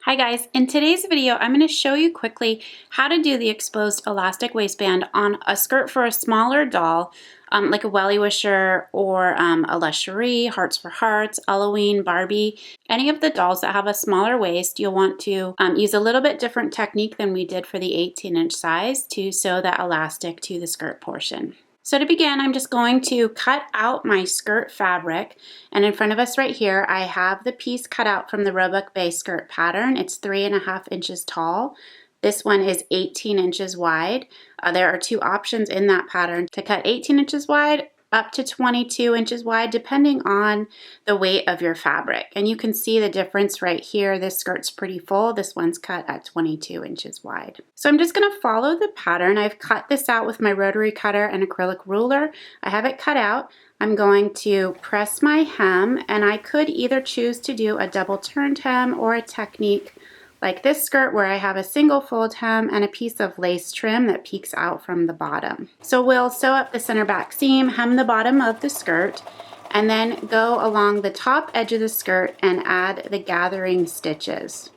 Hi guys, in today's video I'm going to show you quickly how to do the exposed elastic waistband on a skirt for a smaller doll, like a WellieWisher or a La Cherie, Hearts for Hearts, Halloween, Barbie. Any of the dolls that have a smaller waist, you'll want to use a little bit different technique than we did for the 18-inch size to sew that elastic to the skirt portion. So to begin, I'm just going to cut out my skirt fabric, and in front of us right here I have the piece cut out from the Roebuck Bay skirt pattern. It's 3.5 inches tall. This one is 18 inches wide. There are two options in that pattern to cut 18 inches wide up to 22 inches wide depending on the weight of your fabric. And you can see the difference right here. This skirt's pretty full. This one's cut at 22 inches wide. So I'm just going to follow the pattern. I've cut this out with my rotary cutter and acrylic ruler. I have it cut out. I'm going to press my hem, and I could either choose to do a double turned hem or a technique like this skirt where I have a single fold hem and a piece of lace trim that peeks out from the bottom. So we'll sew up the center back seam, hem the bottom of the skirt, and then go along the top edge of the skirt and add the gathering stitches.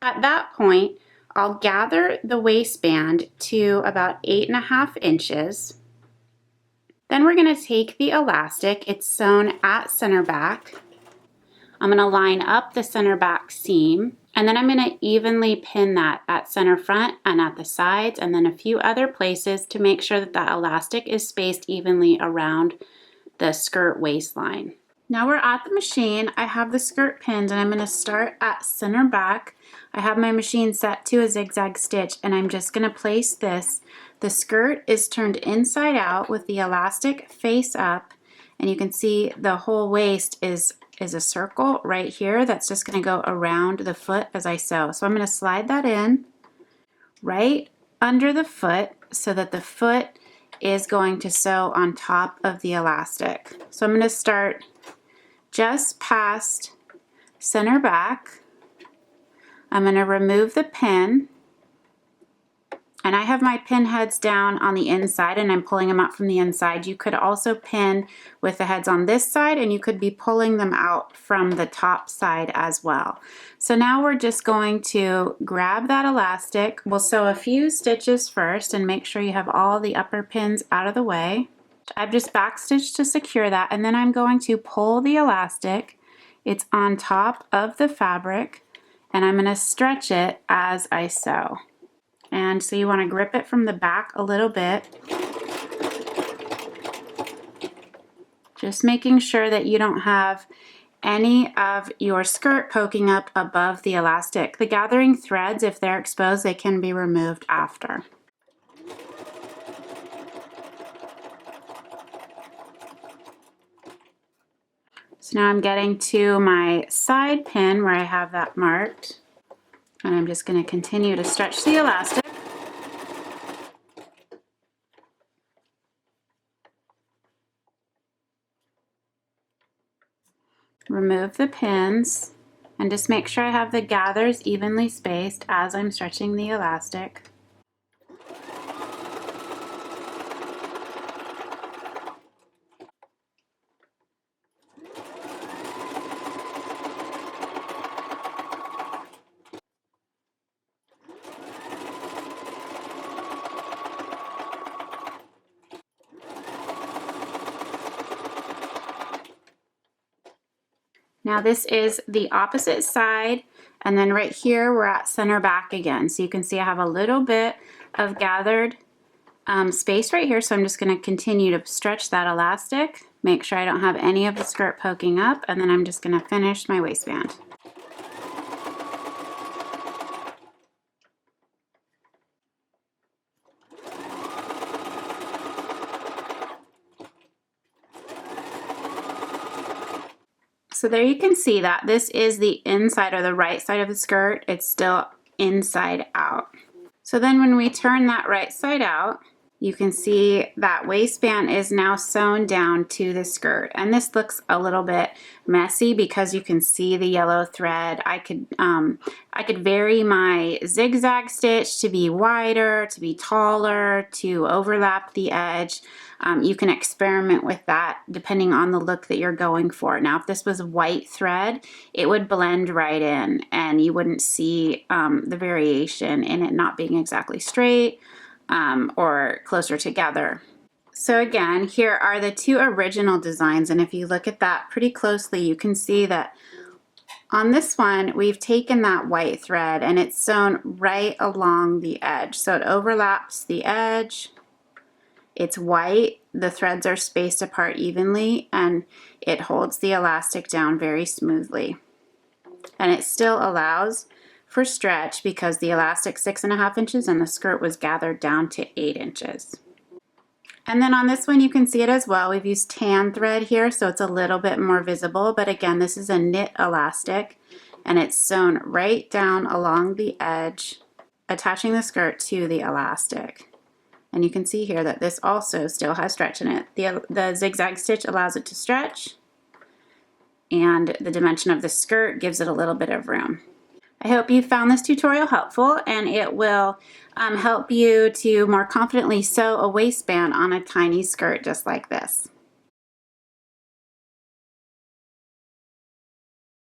At that point, I'll gather the waistband to about 8.5 inches. Then we're going to take the elastic, it's sewn at center back. I'm going to line up the center back seam, and then I'm going to evenly pin that at center front and at the sides and then a few other places to make sure that that elastic is spaced evenly around the skirt waistline. Now we're at the machine. I have the skirt pinned and I'm going to start at center back. I have my machine set to a zigzag stitch and I'm just going to place this. The skirt is turned inside out with the elastic face up, and you can see the whole waist is a circle right here that's just going to go around the foot as I sew. So I'm going to slide that in right under the foot so that the foot is going to sew on top of the elastic. So I'm going to start just past center back. I'm going to remove the pin, and I have my pin heads down on the inside and I'm pulling them out from the inside. You could also pin with the heads on this side, and you could be pulling them out from the top side as well. So now we're just going to grab that elastic. We'll sew a few stitches first and make sure you have all the upper pins out of the way. I've just backstitched to secure that, and then I'm going to pull the elastic. It's on top of the fabric and I'm going to stretch it as I sew. And so you want to grip it from the back a little bit. Just making sure that you don't have any of your skirt poking up above the elastic. The gathering threads, if they're exposed, they can be removed after. So now I'm getting to my side pin where I have that marked. And I'm just going to continue to stretch the elastic. Remove the pins and just make sure I have the gathers evenly spaced as I'm stretching the elastic. Now this is the opposite side, and then right here we're at center back again. So you can see I have a little bit of gathered space right here, so I'm just going to continue to stretch that elastic, make sure I don't have any of the skirt poking up, and then I'm just going to finish my waistband. So there you can see that this is the inside or the right side of the skirt. It's still inside out. So then when we turn that right side out, you can see that waistband is now sewn down to the skirt. And this looks a little bit messy because you can see the yellow thread. I could vary my zigzag stitch to be wider, to be taller, to overlap the edge. You can experiment with that depending on the look that you're going for. Now, if this was white thread, it would blend right in and you wouldn't see the variation in it not being exactly straight or closer together. So again, here are the two original designs, and if you look at that pretty closely, you can see that on this one, we've taken that white thread and it's sewn right along the edge. So it overlaps the edge. It's white, the threads are spaced apart evenly, and it holds the elastic down very smoothly. And it still allows for stretch because the elastic's 6.5 inches and the skirt was gathered down to 8 inches. And then on this one, you can see it as well. We've used tan thread here, so it's a little bit more visible, but again, this is a knit elastic and it's sewn right down along the edge, attaching the skirt to the elastic. And you can see here that this also still has stretch in it. The zigzag stitch allows it to stretch, and the dimension of the skirt gives it a little bit of room. I hope you found this tutorial helpful, and it will help you to more confidently sew a waistband on a tiny skirt just like this.